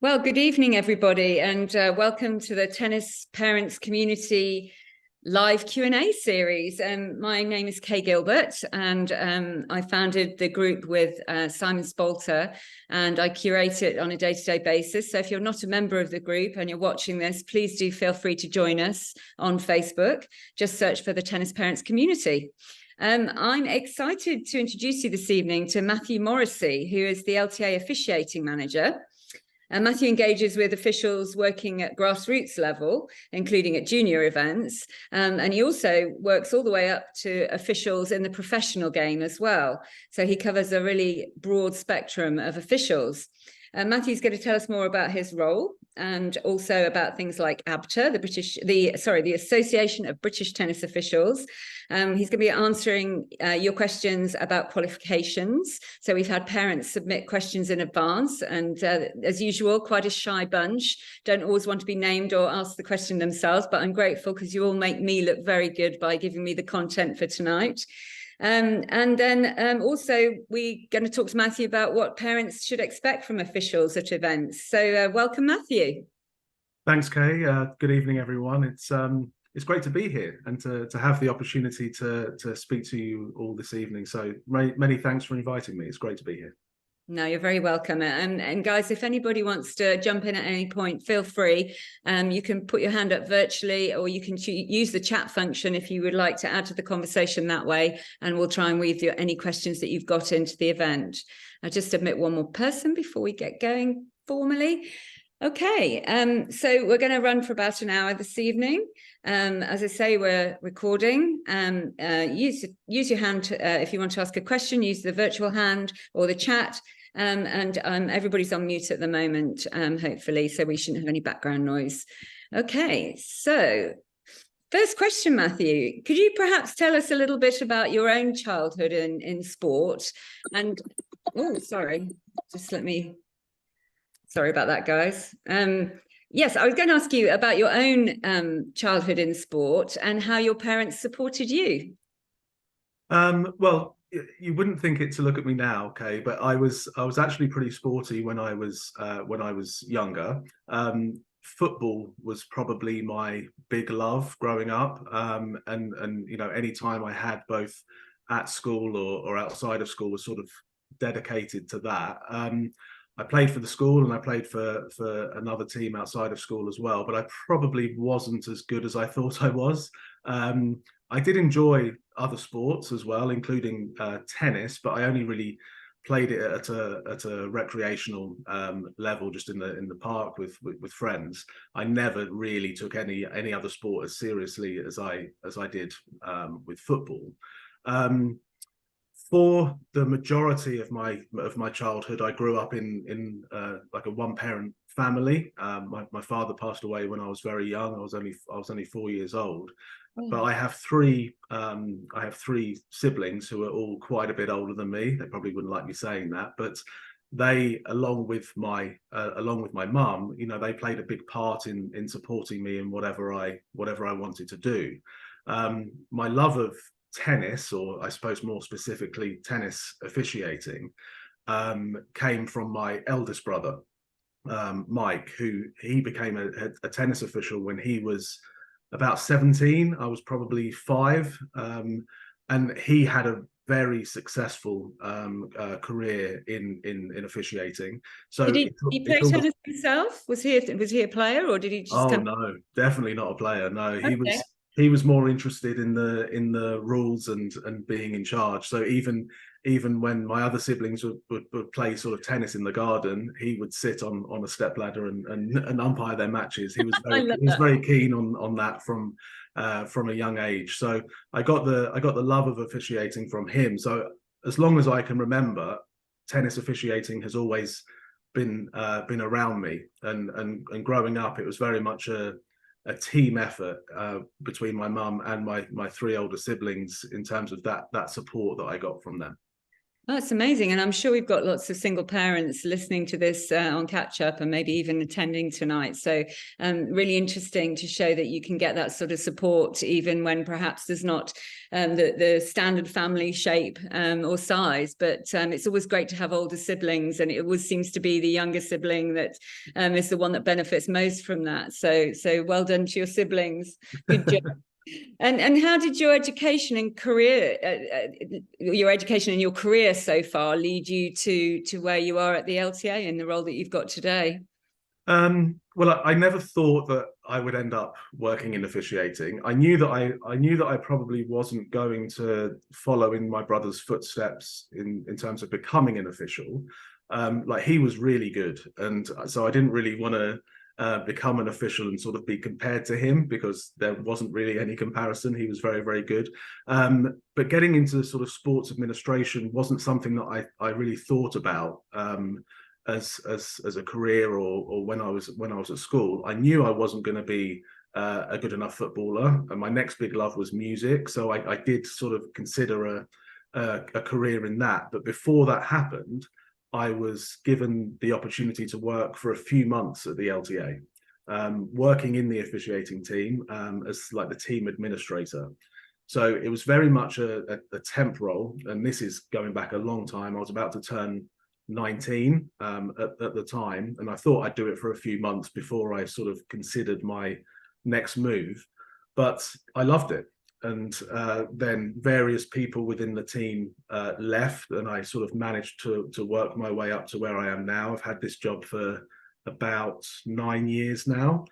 Well, good evening, everybody, and welcome to the Tennis Parents Community live Q&A series. My name is Kay Gilbert, and I founded the group with Simon Spalter, and I curate it on a day-to-day basis. So if you're not a member of the group and you're watching this, please do feel free to join us on Facebook. Just search for the Tennis Parents Community. I'm excited to introduce you this evening to Matthew Morrissey, who is the LTA Officiating Manager. Matthew engages with officials working at grassroots level, including at junior events, and he also works all the way up to officials in the professional game as well. So he covers a really broad spectrum of officials. Matthew's going to tell us more about his role and also about things like ABTA, the Association of British Tennis Officials. He's going to be answering your questions about qualifications. So we've had parents submit questions in advance, and as usual, quite a shy bunch. Don't always want to be named or ask the question themselves, but I'm grateful because you all make me look very good by giving me the content for tonight. And then also we're going to talk to Matthew about what parents should expect from officials at events. So welcome, Matthew. Thanks, Kay. Good evening, everyone. It's great to be here and to have the opportunity to speak to you all this evening. So many thanks for inviting me. It's great to be here. No, you're very welcome. And guys, if anybody wants to jump in at any point, feel free. You can put your hand up virtually, or you can use the chat function if you would like to add to the conversation that way, and we'll try and weave any questions that you've got into the event. I'll just admit one more person before we get going formally. Okay, so we're going to run for about an hour this evening. As I say, we're recording. Use your hand if you want to ask a question. Use the virtual hand or the chat. And everybody's on mute at the moment, hopefully, so we shouldn't have any background noise. Okay, so first question, Matthew. Could you perhaps tell us a little bit about your own childhood in sport? And oh, sorry, sorry about that, guys. Yes, I was going to ask you about your own childhood in sport and how your parents supported you. Well, you wouldn't think it to look at me now, Kay, but I was actually pretty sporty when I was younger. Football was probably my big love growing up, and you know, any time I had both at school or outside of school was sort of dedicated to that. I played for the school and I played for another team outside of school as well, but I probably wasn't as good as I thought I was. I did enjoy other sports as well, including tennis, but I only really played it at a recreational level, just in the park with friends. I never really took any other sport as seriously as I did with football. For the majority of my childhood, I grew up in like a one-parent family. My father passed away when I was very young. I was only 4 years old. Oh. But I have three siblings who are all quite a bit older than me. They probably wouldn't like me saying that, but they, along with my mum, you know, they played a big part in supporting me in whatever I wanted to do. My love of tennis, or I suppose more specifically tennis officiating, came from my eldest brother, Mike, who he became a tennis official when he was about 17. I was probably 5, and he had a very successful career in officiating. So did he play tennis himself? Was he a player, or did he just? Oh no, definitely not a player. No, okay. He was more interested in the rules and being in charge. So even when my other siblings would play sort of tennis in the garden, he would sit on a stepladder and umpire their matches. He was very keen on that from a young age. So I got the love of officiating from him. So as long as I can remember, tennis officiating has always been around me. And growing up, it was very much a team effort between my mum and my 3 older siblings in terms of that support that I got from them. Oh, that's amazing. And I'm sure we've got lots of single parents listening to this on catch up and maybe even attending tonight. So really interesting to show that you can get that sort of support even when perhaps there's not the standard family shape or size. But it's always great to have older siblings. And it always seems to be the younger sibling that is the one that benefits most from that. So well done to your siblings. Good job. And how did your education and career, your education and your career so far lead you to where you are at the LTA in the role that you've got today? Well, I never thought that I would end up working in officiating. I knew that I probably wasn't going to follow in my brother's footsteps in terms of becoming an official. Like he was really good, and so I didn't really want to become an official and sort of be compared to him because there wasn't really any comparison. He was very, very good. But getting into sort of sports administration wasn't something that I really thought about as a career or when I was at school. I knew I wasn't going to be a good enough footballer, and my next big love was music. So I did sort of consider a career in that. But before that happened, I was given the opportunity to work for a few months at the LTA, working in the officiating team as like the team administrator. So it was very much a temp role, and this is going back a long time. I was about to turn 19 at the time, and I thought I'd do it for a few months before I sort of considered my next move. But I loved it. And then various people within the team left, and I sort of managed to work my way up to where I am now. I've had this job for about 9 years now.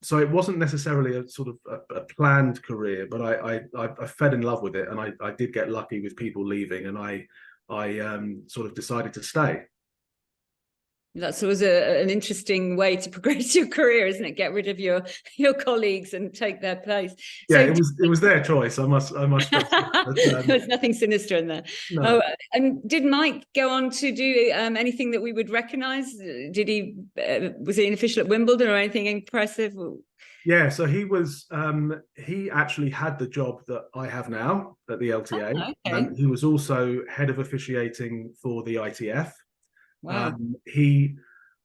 So it wasn't necessarily a sort of a planned career, but I fell in love with it, and I did get lucky with people leaving, and I sort of decided to stay. That's always an interesting way to progress your career, isn't it? Get rid of your colleagues and take their place. Yeah, So it was their choice. I must stress that. There's nothing sinister in there. No. Oh, and did Mike go on to do anything that we would recognise? Did he was he an official at Wimbledon or anything impressive? Yeah, so he actually had the job that I have now at the LTA. Oh, okay. He was also head of officiating for the ITF. Wow. He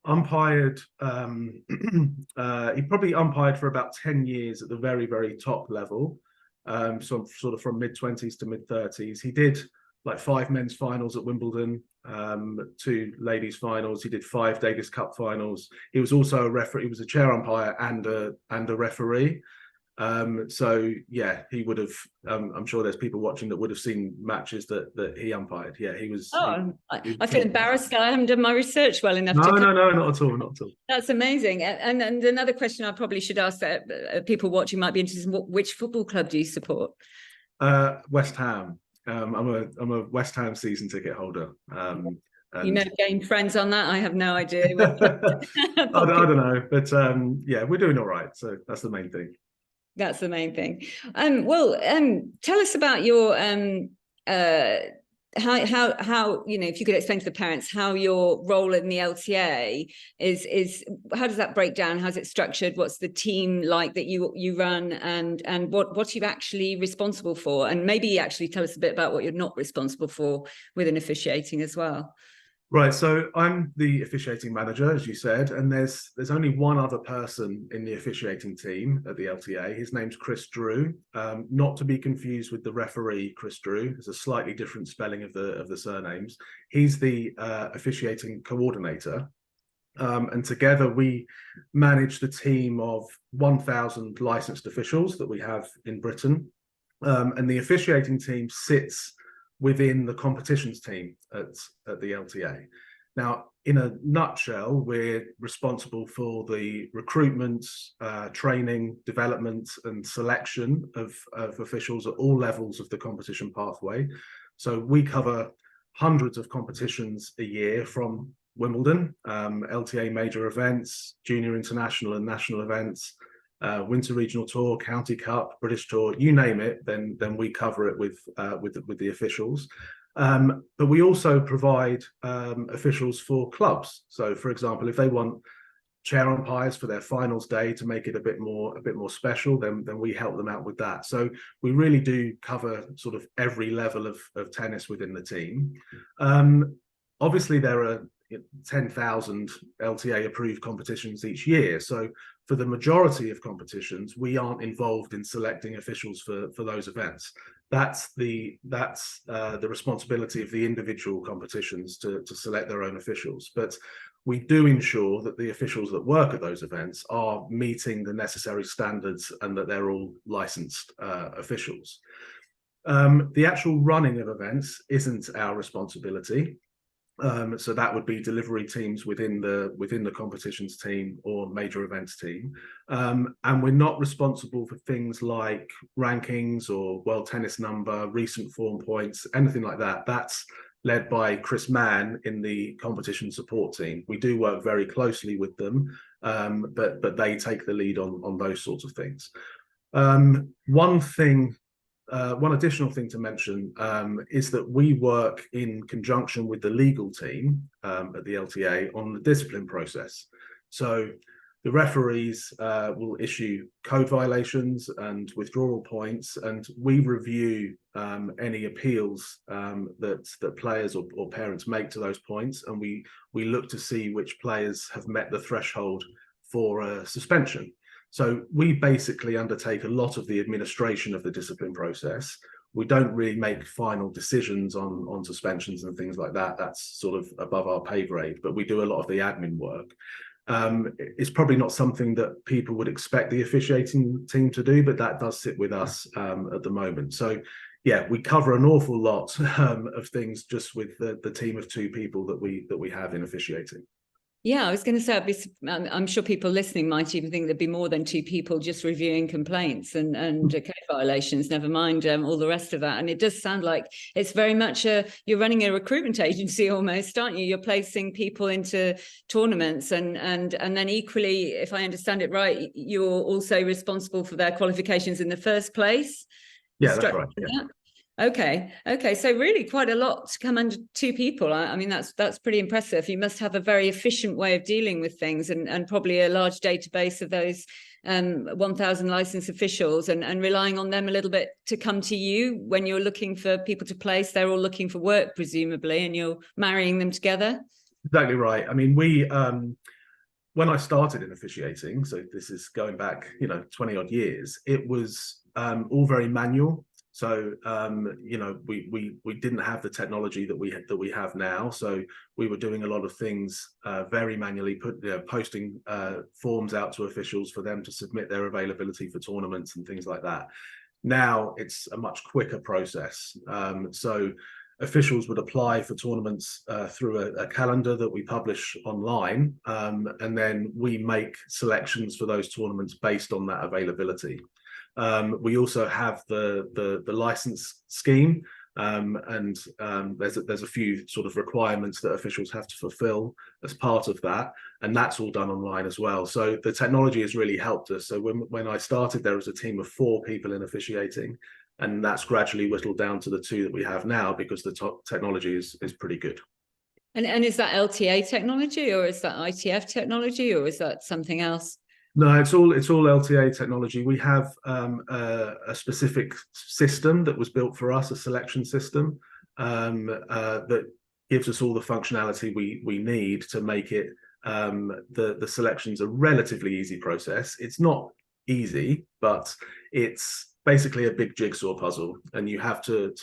umpired. He probably umpired for about 10 years at the very, very top level. So sort of from mid-20s to mid-30s. He did like 5 men's finals at Wimbledon, 2 ladies finals. He did 5 Davis Cup finals. He was also a referee. He was a chair umpire and a referee. So yeah, he would have. I'm sure there's people watching that would have seen matches that he umpired. Yeah, he was. Oh, I feel embarrassed that I haven't done my research well enough. No, not at all, not at all. That's amazing. And another question I probably should ask that people watching might be interested in: which football club do you support? West Ham. I'm a West Ham season ticket holder. You may have gained friends on that. I have no idea. I don't know, but yeah, we're doing all right. So that's the main thing. That's the main thing. Tell us about your how if you could explain to the parents how your role in the LTA is how does that break down? How's it structured? What's the team like that you run, and what you're actually responsible for? And maybe actually tell us a bit about what you're not responsible for within officiating as well. Right, so I'm the officiating manager, as you said, and there's only one other person in the officiating team at the LTA. His name's Chris Drew, not to be confused with the referee Chris Drew. There's a slightly different spelling of the surnames. He's the officiating coordinator, and together we manage the team of 1,000 licensed officials that we have in Britain, and the officiating team sits within the competitions team at the LTA. Now, in a nutshell, we're responsible for the recruitment, training, development, and selection of officials at all levels of the competition pathway. So we cover hundreds of competitions a year, from Wimbledon, LTA major events, junior international and national events, Winter Regional Tour, County Cup, British Tour, you name it, then we cover it with the officials. But we also provide officials for clubs. So, for example, if they want chair umpires for their finals day to make it a bit more special, then we help them out with that. So we really do cover sort of every level of tennis within the team. Obviously, there are 10,000 LTA approved competitions each year. So for the majority of competitions, we aren't involved in selecting officials for those events. That's the responsibility of the individual competitions to select their own officials. But we do ensure that the officials that work at those events are meeting the necessary standards and that they're all licensed officials. The actual running of events isn't our responsibility. So that would be delivery teams within the competitions team or major events team. And we're not responsible for things like rankings or world tennis number, recent form points, anything like that. That's led by Chris Mann in the competition support team. We do work very closely with them, but they take the lead on those sorts of things. One additional thing to mention is that we work in conjunction with the legal team at the LTA on the discipline process. So the referees will issue code violations and withdrawal points, and we review any appeals that players or parents make to those points, and we look to see which players have met the threshold for a suspension. So we basically undertake a lot of the administration of the discipline process. We don't really make final decisions on suspensions and things like that. That's sort of above our pay grade, but we do a lot of the admin work. It's probably not something that people would expect the officiating team to do, but that does sit with us at the moment. So yeah, we cover an awful lot of things just with the team of 2 people that we have in officiating. Yeah, I was going to say, I'm sure people listening might even think there'd be more than 2 people just reviewing complaints and code violations, never mind all the rest of that. And it does sound like it's very much you're running a recruitment agency almost, aren't you? You're placing people into tournaments and then equally, if I understand it right, you're also responsible for their qualifications in the first place. Yeah, that's right. Yeah. Okay. So really quite a lot to come under 2 people. I mean, that's pretty impressive. You must have a very efficient way of dealing with things and probably a large database of those 1,000 licensed officials and relying on them a little bit to come to you when you're looking for people to place. They're all looking for work, presumably, and you're marrying them together. Exactly right. I mean, when I started in officiating, so this is going back, 20 odd years, it was all very manual. So we didn't have the technology that we have now. So we were doing a lot of things very manually, posting forms out to officials for them to submit their availability for tournaments and things like that. Now it's a much quicker process. So officials would apply for tournaments through a calendar that we publish online, and then we make selections for those tournaments based on that availability. We also have the license scheme, and there's a few sort of requirements that officials have to fulfill as part of that, and that's all done online as well. So the technology has really helped us. So when I started, there was a team of 4 people in officiating, and that's gradually whittled down to the 2 that we have now because the technology is pretty good. And is that LTA technology, or is that ITF technology, or is that something else? No, it's all LTA technology. We have a specific system that was built for us, a selection system that gives us all the functionality we need to make it the selections a relatively easy process. It's not easy, but it's basically a big jigsaw puzzle, and you have to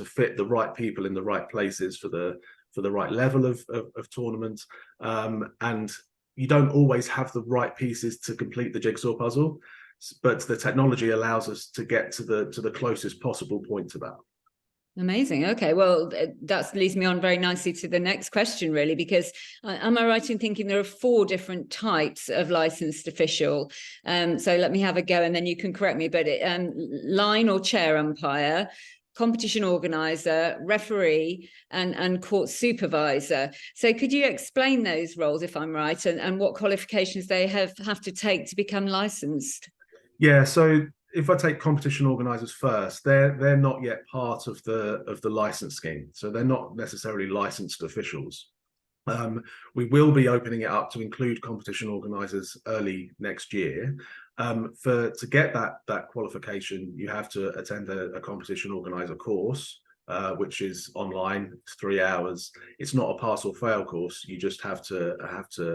fit the right people in the right places for the right level of tournament, and you don't always have the right pieces to complete the jigsaw puzzle, but the technology allows us to get to the closest possible point to that. Amazing. Okay, well, that leads me on very nicely to the next question, really, because am I right in thinking there are 4 different types of licensed official? So let me have a go and then you can correct me, but line or chair umpire, competition organizer, referee, and court supervisor. So could you explain those roles, if I'm right, and what qualifications they have to take to become licensed? Yeah, so if I take competition organizers first, they're not yet part of the license scheme. So they're not necessarily licensed officials. We will be opening it up to include competition organisers early next year. To get that qualification, you have to attend a competition organiser course, which is online. It's 3 hours. It's not a pass or fail course. You just have to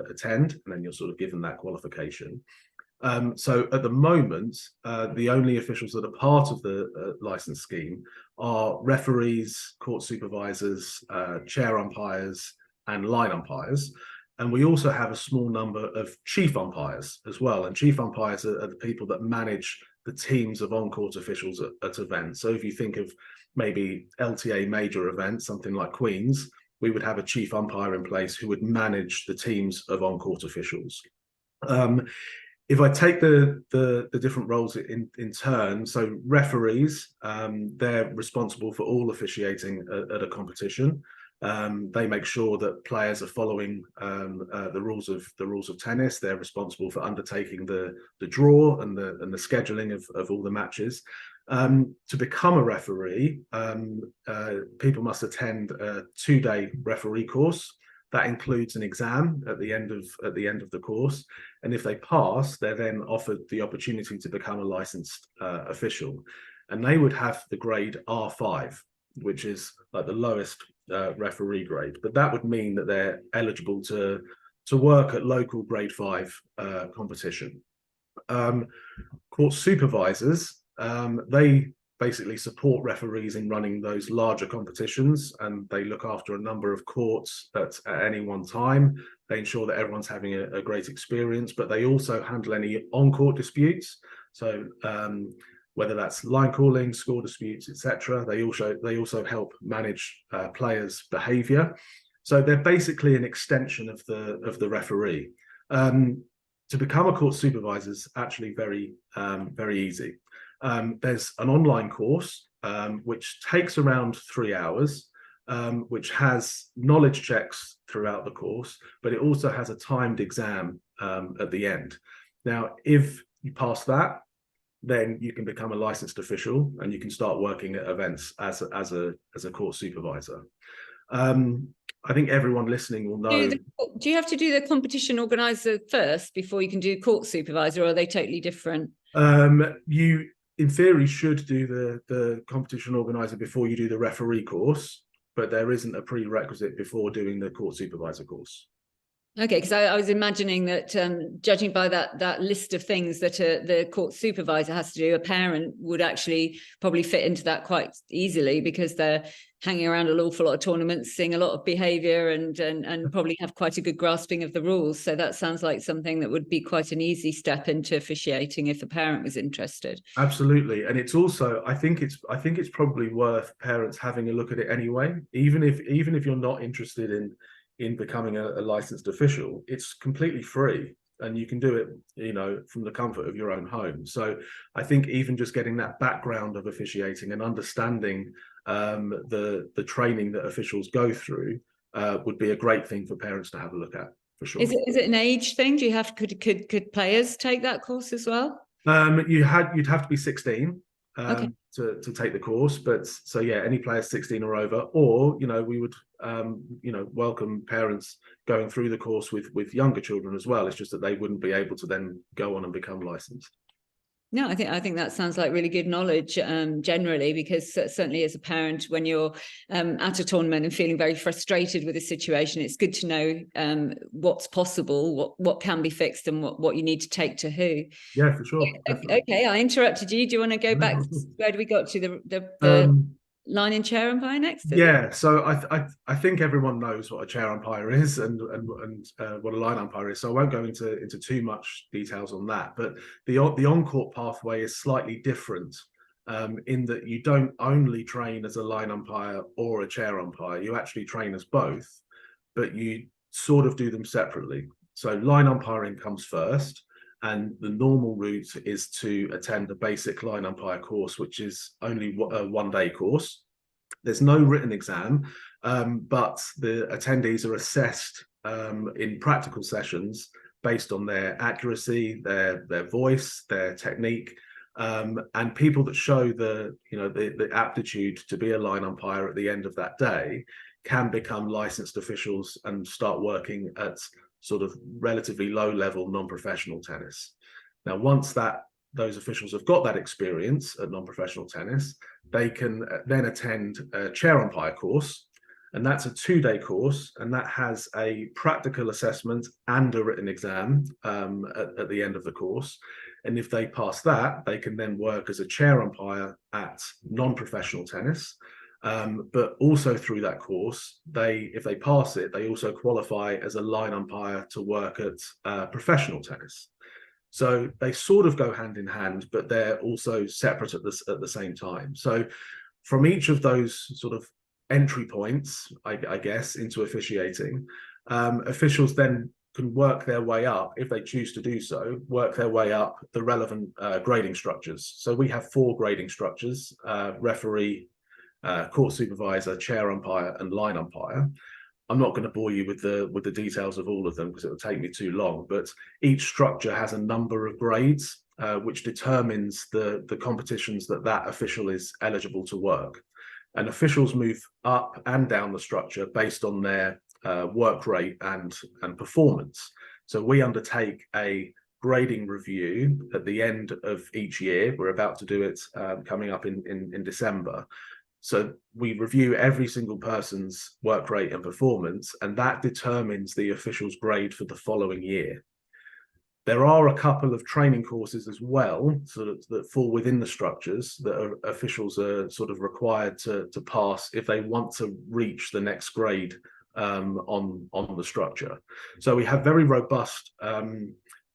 attend, and then you're sort of given that qualification. So at the moment, the only officials that are part of the licence scheme are referees, court supervisors, chair umpires, and line umpires. And we also have a small number of chief umpires as well. And chief umpires are the people that manage the teams of on-court officials at events. So if you think of maybe LTA major events, something like Queen's, we would have a chief umpire in place who would manage the teams of on-court officials. If I take the different roles in turn, so referees, they're responsible for all officiating at a competition. They make sure that players are following the rules of tennis. They're responsible for undertaking the draw and the scheduling of all the matches. To become a referee, people must attend a 2-day referee course. That includes an exam at the end of the course, and if they pass, they're then offered the opportunity to become a licensed official, and they would have the grade R5, which is like the lowest referee grade. But that would mean that they're eligible to work at local grade 5 competition. Court supervisors, they basically support referees in running those larger competitions, and they look after a number of courts at any one time. They ensure that everyone's having a great experience, but they also handle any on-court disputes. So whether that's line calling, score disputes, etc. They also help manage players' behaviour. So they're basically an extension of the referee. To become a court supervisor is actually very easy. There's an online course which takes around 3 hours, which has knowledge checks throughout the course, but it also has a timed exam at the end. Now, if you pass that, then you can become a licensed official and you can start working at events as a court supervisor. I think everyone listening will know. Do you have to do the competition organizer first before you can do court supervisor, or are they totally different? You, in theory, should do the competition organizer before you do the referee course, but there isn't a prerequisite before doing the court supervisor course. Okay, because I was imagining that judging by that list of things that the court supervisor has to do, a parent would actually probably fit into that quite easily, because they're hanging around an awful lot of tournaments, seeing a lot of behaviour, and probably have quite a good grasping of the rules. So that sounds like something that would be quite an easy step into officiating if a parent was interested. Absolutely, and it's also, I think it's probably worth parents having a look at it anyway, even if you're not interested in becoming a licensed official. It's completely free, and you can do it, from the comfort of your own home. So I think even just getting that background of officiating and understanding the training that officials go through would be a great thing for parents to have a look at, for sure. Is it an age thing? Do you have could players take that course as well? You'd have to be 16. Okay. To take the course, but so yeah, any players 16 or over, or we would welcome parents going through the course with younger children as well. It's just that they wouldn't be able to then go on and become licensed. No, I think that sounds like really good knowledge generally, because certainly as a parent, when you're at a tournament and feeling very frustrated with the situation, it's good to know what's possible, what can be fixed, and what you need to take to who. Yeah, for sure. Okay, I interrupted you. Do you want to go back? Where do we got to? The line and chair umpire next? Yeah, so I think everyone knows what a chair umpire is and what a line umpire is. So I won't go into too much details on that. But the on-court pathway is slightly different in that you don't only train as a line umpire or a chair umpire. You actually train as both, but you sort of do them separately. So line umpiring comes first, and the normal route is to attend a basic line umpire course, which is only a 1-day course. There's no written exam, but the attendees are assessed in practical sessions based on their accuracy, their voice, their technique, and people that show the aptitude to be a line umpire at the end of that day can become licensed officials and start working at sort of relatively low-level non-professional tennis. Now, once those officials have got that experience at non-professional tennis, they can then attend a chair umpire course, and that's a 2-day course, and that has a practical assessment and a written exam at the end of the course. And if they pass that, they can then work as a chair umpire at non-professional tennis. But also through that course, if they pass it, they also qualify as a line umpire to work at professional tennis. So they sort of go hand in hand, but they're also separate at the same time. So from each of those sort of entry points, I guess, into officiating, officials then can work their way up, if they choose to do so, work their way up the relevant grading structures. So we have 4 grading structures: referee, court supervisor, chair umpire, and line umpire. I'm not going to bore you with the details of all of them because it would take me too long, but each structure has a number of grades, which determines the competitions that official is eligible to work. And officials move up and down the structure based on their work rate and performance. So we undertake a grading review at the end of each year. We're about to do it coming up in December. So we review every single person's work rate and performance, and that determines the official's grade for the following year. There are a couple of training courses as well, that fall within the structures that officials are sort of required to pass if they want to reach the next grade on the structure. So we have very robust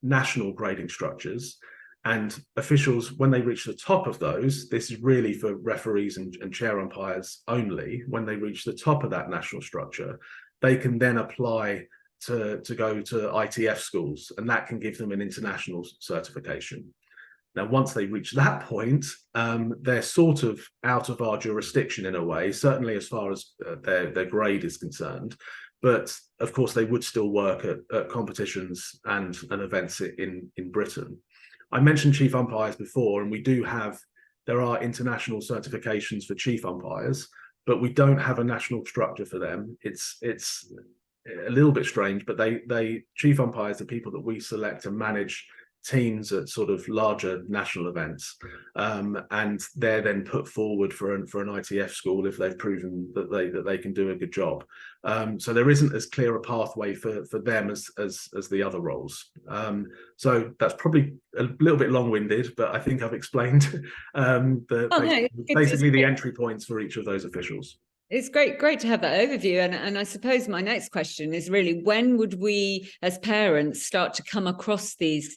national grading structures. And officials, when they reach the top of those, this is really for referees and chair umpires only, when they reach the top of that national structure, they can then apply to go to ITF schools, and that can give them an international certification. Now, once they reach that point, they're sort of out of our jurisdiction in a way, certainly as far as their grade is concerned. But of course, they would still work at competitions and events in Britain. I mentioned chief umpires before, and there are international certifications for chief umpires, but we don't have a national structure for them. It's a little bit strange, but chief umpires are people that we select to manage teams at sort of larger national events, and they're then put forward for an ITF school if they've proven that they can do a good job. So there isn't as clear a pathway for them as the other roles. So that's probably a little bit long-winded, but I think I've explained basically the entry points for each of those officials. It's great to have that overview. And I suppose my next question is really, when would we as parents start to come across these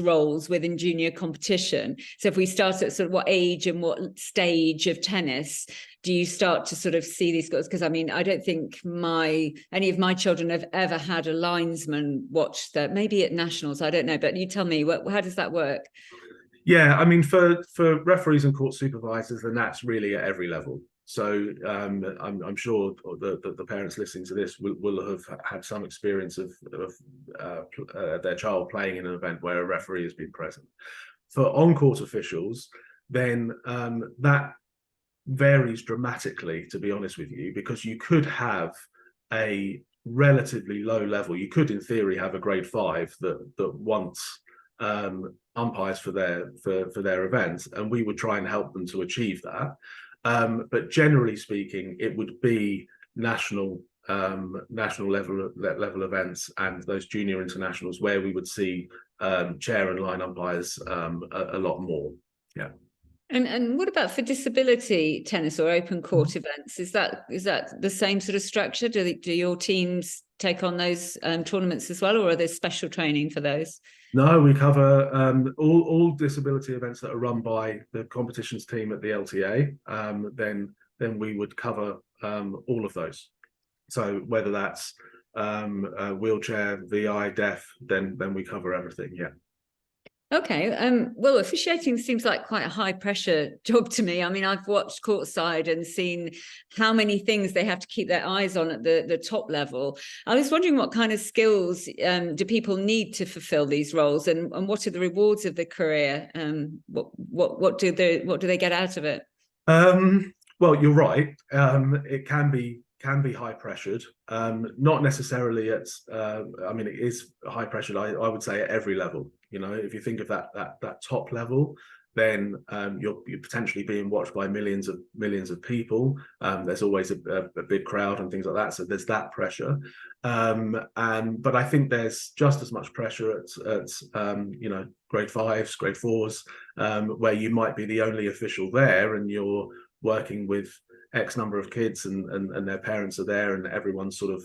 roles within junior competition? So if we start at sort of what age and what stage of tennis do you start to sort of see these girls? Because I mean, I don't think any of my children have ever had a linesman watch that, maybe at nationals, I don't know, but you tell me, how does that work? Yeah, I mean, for referees and court supervisors, then that's really at every level. So I'm sure the parents listening to this will have had some experience of their child playing in an event where a referee has been present. For on-court officials, then that varies dramatically, to be honest with you, because you could have a relatively low level. You could, in theory, have a grade 5 that wants umpires for their events, and we would try and help them to achieve that. But generally speaking, it would be national level events and those junior internationals where we would see chair and line umpires a lot more. Yeah. And what about for disability tennis or open court events? Is that the same sort of structure? Do your teams take on those tournaments as well, or are there special training for those? No, we cover all disability events that are run by the competitions team at the LTA. Then we would cover all of those. So whether that's wheelchair, VI, deaf, then we cover everything. Yeah. Okay. Well, officiating seems like quite a high pressure job to me. I mean, I've watched courtside and seen how many things they have to keep their eyes on at the top level. I was wondering what kind of skills do people need to fulfill these roles, and what are the rewards of the career? What do they get out of it? Well, you're right. It can be can be high pressured, not necessarily at, I mean, it is high pressured, I would say, at every level. You know, if you think of that top level, then you're potentially being watched by millions of people. There's always a big crowd and things like that, so there's that pressure. But I think there's just as much pressure at you know, grade 5s, grade 4s, where you might be the only official there, and you're working with X number of kids, and their parents are there, and everyone's sort of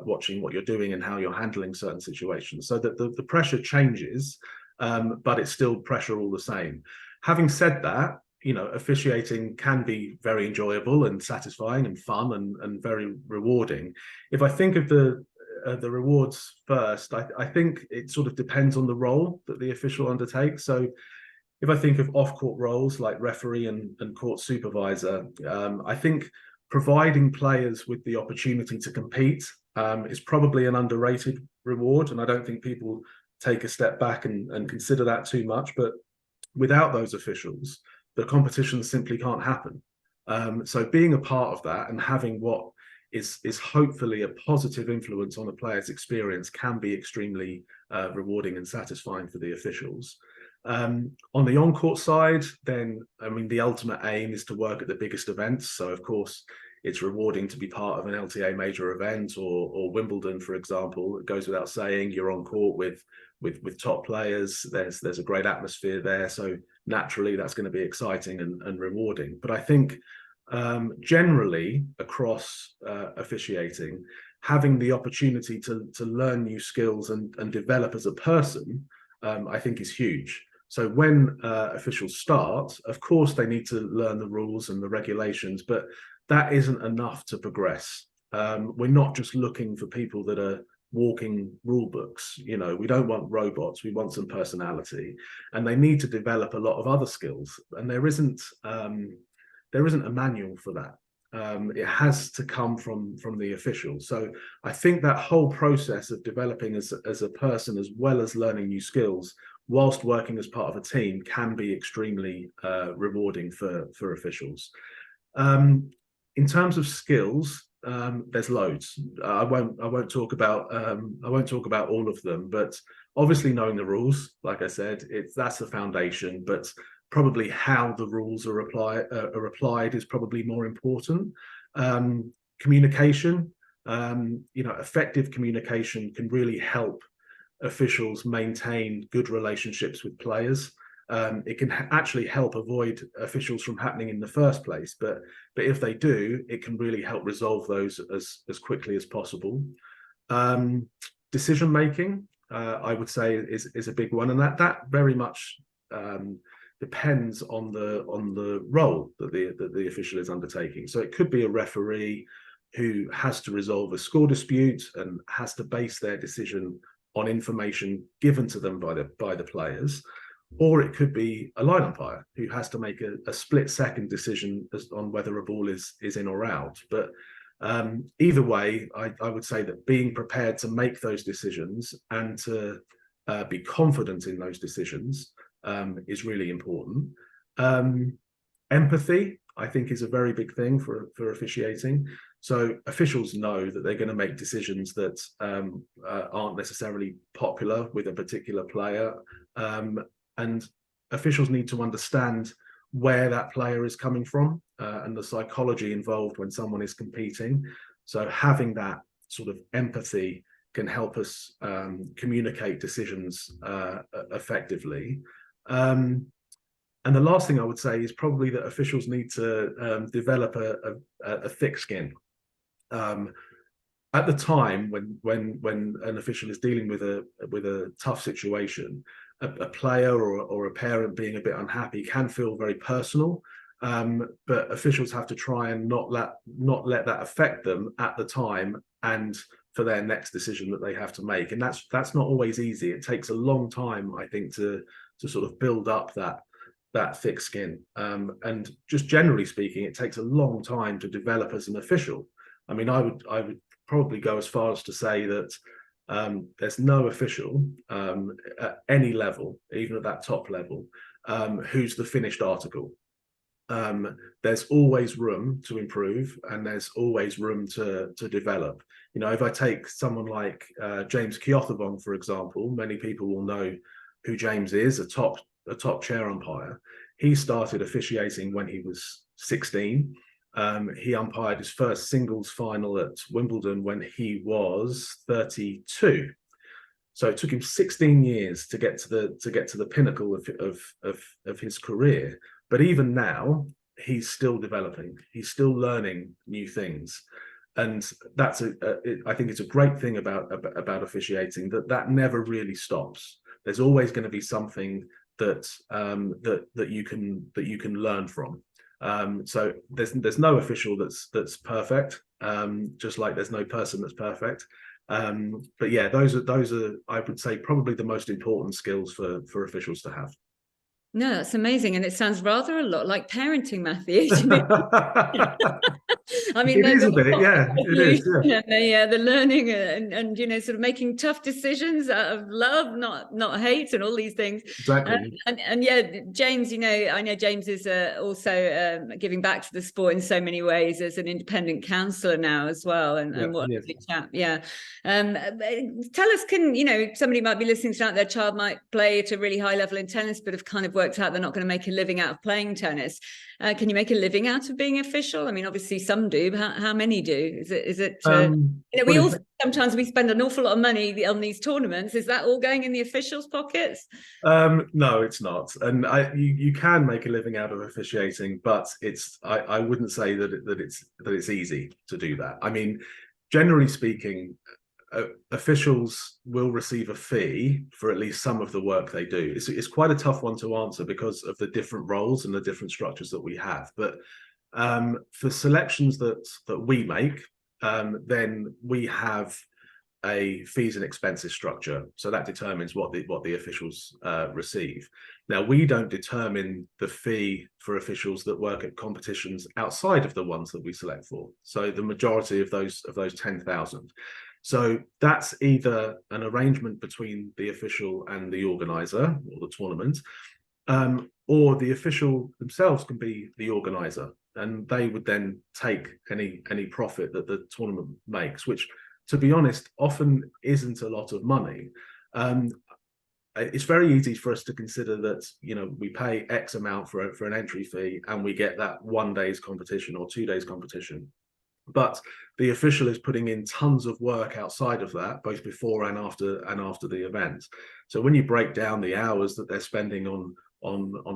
watching what you're doing and how you're handling certain situations. So that the pressure changes, but it's still pressure all the same. Having said that, you know, officiating can be very enjoyable and satisfying and fun and very rewarding. If I think of the rewards first, I think it sort of depends on the role that the official undertakes. So if I think of off-court roles like referee and court supervisor, I think providing players with the opportunity to compete is probably an underrated reward, and I don't think people take a step back and consider that too much. But without those officials, the competition simply can't happen. So being a part of that and having what is hopefully a positive influence on a player's experience can be extremely rewarding and satisfying for the officials. On the on-court side, then, I mean, the ultimate aim is to work at the biggest events. So, of course, it's rewarding to be part of an LTA major event, or Wimbledon, for example. It goes without saying, you're on court with top players. There's a great atmosphere there. So naturally, that's going to be exciting and rewarding. But I think generally across officiating, having the opportunity to learn new skills and develop as a person, I think is huge. So when officials start, of course, they need to learn the rules and the regulations, but that isn't enough to progress. We're not just looking for people that are walking rule books. You know, we don't want robots, we want some personality, and they need to develop a lot of other skills. And there isn't a manual for that. It has to come from the official. So I think that whole process of developing as a person, as well as learning new skills whilst working as part of a team, can be extremely rewarding for officials. In terms of skills, there's loads. I won't talk about all of them, but obviously knowing the rules, like I said, that's the foundation. But probably how the rules are applied is probably more important. Communication, you know, effective communication can really help officials maintain good relationships with players. It can actually help avoid officials from happening in the first place, but if they do, it can really help resolve those as quickly as possible. Decision making, I would say, is a big one, and that very much depends on the role that the official is undertaking. So it could be a referee who has to resolve a score dispute and has to base their decision on information given to them by the players, or it could be a line umpire who has to make a split-second decision on whether a ball is in or out. But either way, I would say that being prepared to make those decisions and to be confident in those decisions is really important. Empathy, I think, is a very big thing for officiating. So officials know that they're going to make decisions that aren't necessarily popular with a particular player, and officials need to understand where that player is coming from and the psychology involved when someone is competing. So having that sort of empathy can help us communicate decisions effectively. And the last thing I would say is probably that officials need to develop a thick skin. At the time when an official is dealing with a tough situation, a player or a parent being a bit unhappy can feel very personal. But officials have to try and not let that affect them at the time and for their next decision that they have to make. And that's not always easy. It takes a long time, I think, to sort of build up that thick skin. And just generally speaking, it takes a long time to develop as an official. I mean, I would probably go as far as to say that there's no official at any level, even at that top level, who's the finished article. there's always room to improve, and there's always room to develop. You know, if I take someone like James Keothavong, for example, many people will know who James is, a top chair umpire. He started officiating when he was 16. He umpired his first singles final at Wimbledon when he was 32. So it took him 16 years to get to the pinnacle of his career. But even now, he's still developing. He's still learning new things, and that's I think it's a great thing about officiating, that never really stops. There's always going to be something that you can learn from. So there's no official that's perfect, just like there's no person that's perfect. But yeah, those are I would say probably the most important skills for officials to have. No, that's amazing, and it sounds rather a lot like parenting, Matthew. I mean, it is a bit, yeah, it is, yeah. The learning and you know, sort of making tough decisions out of love, not hate, and all these things. Exactly. And yeah, James, you know, I know James is also giving back to the sport in so many ways as an independent counsellor now as well, and what a lovely chap. Yeah. Tell us, you know, somebody might be listening to that, their child might play at a really high level in tennis, but have kind of worked out they're not going to make a living out of playing tennis. Can you make a living out of being official? I mean, obviously some do. But how many do? Is it? You know, we all sometimes we spend an awful lot of money on these tournaments. Is that all going in the officials' pockets? No, it's not. And you can make a living out of officiating, but I wouldn't say that it's easy to do that. I mean, generally speaking, officials will receive a fee for at least some of the work they do. It's quite a tough one to answer because of the different roles and the different structures that we have. But for selections that we make, then we have a fees and expenses structure, so that determines what the officials receive. Now, we don't determine the fee for officials that work at competitions outside of the ones that we select for. So the majority of those 10,000. So that's either an arrangement between the official and the organizer or the tournament, or the official themselves can be the organizer, and they would then take any profit that the tournament makes, which, to be honest, often isn't a lot of money. It's very easy for us to consider that, you know, we pay X amount for an entry fee and we get that 1 day's competition or 2 days competition. But the official is putting in tons of work outside of that, both before and after the event. So when you break down the hours that they're spending on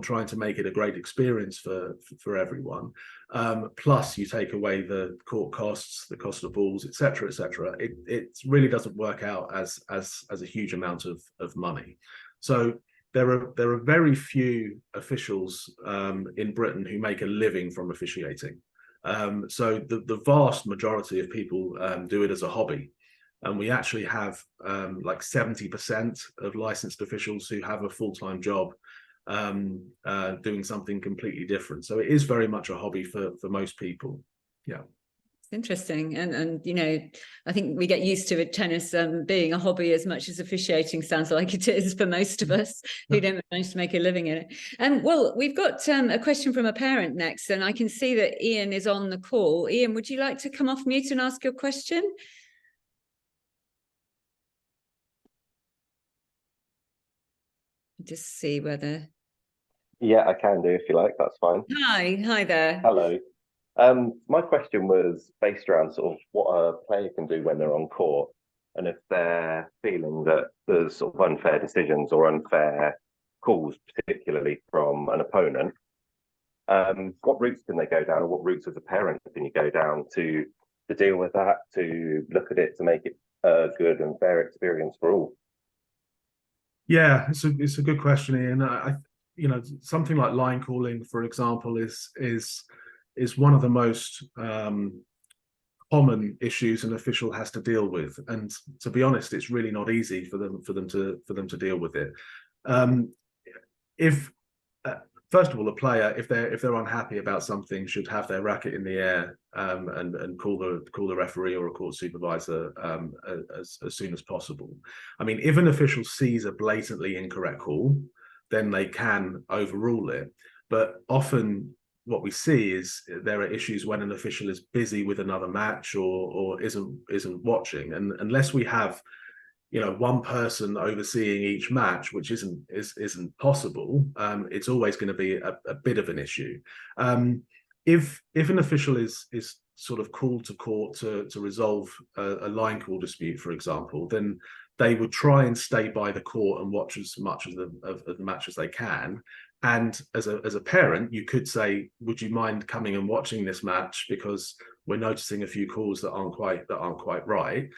trying to make it a great experience for everyone, plus you take away the court costs, the cost of balls, etc., it really doesn't work out as a huge amount of money. So there are very few officials in Britain who make a living from officiating. So the vast majority of people do it as a hobby. And we actually have like 70% of licensed officials who have a full-time job doing something completely different. So it is very much a hobby for most people. Yeah. Interesting. And you know, I think we get used to it, tennis being a hobby as much as officiating sounds like it is for most of us who don't manage to make a living in it. Well, we've got a question from a parent next, and I can see that Ian is on the call. Ian, would you like to come off mute and ask your question? Just see whether... Yeah, I can do if you like, that's fine. Hi there. Hello. My question was based around sort of what a player can do when they're on court, and if they're feeling that there's sort of unfair decisions or unfair calls, particularly from an opponent, what routes can they go down, or what routes as a parent can you go down to deal with that, to look at it, to make it a good and fair experience for all? Yeah, it's a good question, Ian. I you know, something like line calling, for example, is one of the most common issues an official has to deal with, and to be honest, it's really not easy for them to deal with it. If first of all, a player, if they're unhappy about something, should have their racket in the air and call the referee or a court supervisor as soon as possible. I mean, if an official sees a blatantly incorrect call, then they can overrule it. But often we see is there are issues when an official is busy with another match or isn't watching, and unless we have one person overseeing each match, which isn't possible, it's always going to be a bit of an issue. If an official is sort of called to court to resolve a line call dispute, for example, then they would try and stay by the court and watch as much of the match as they can. And as a parent, you could say, would you mind coming and watching this match, because we're noticing a few calls that aren't quite right.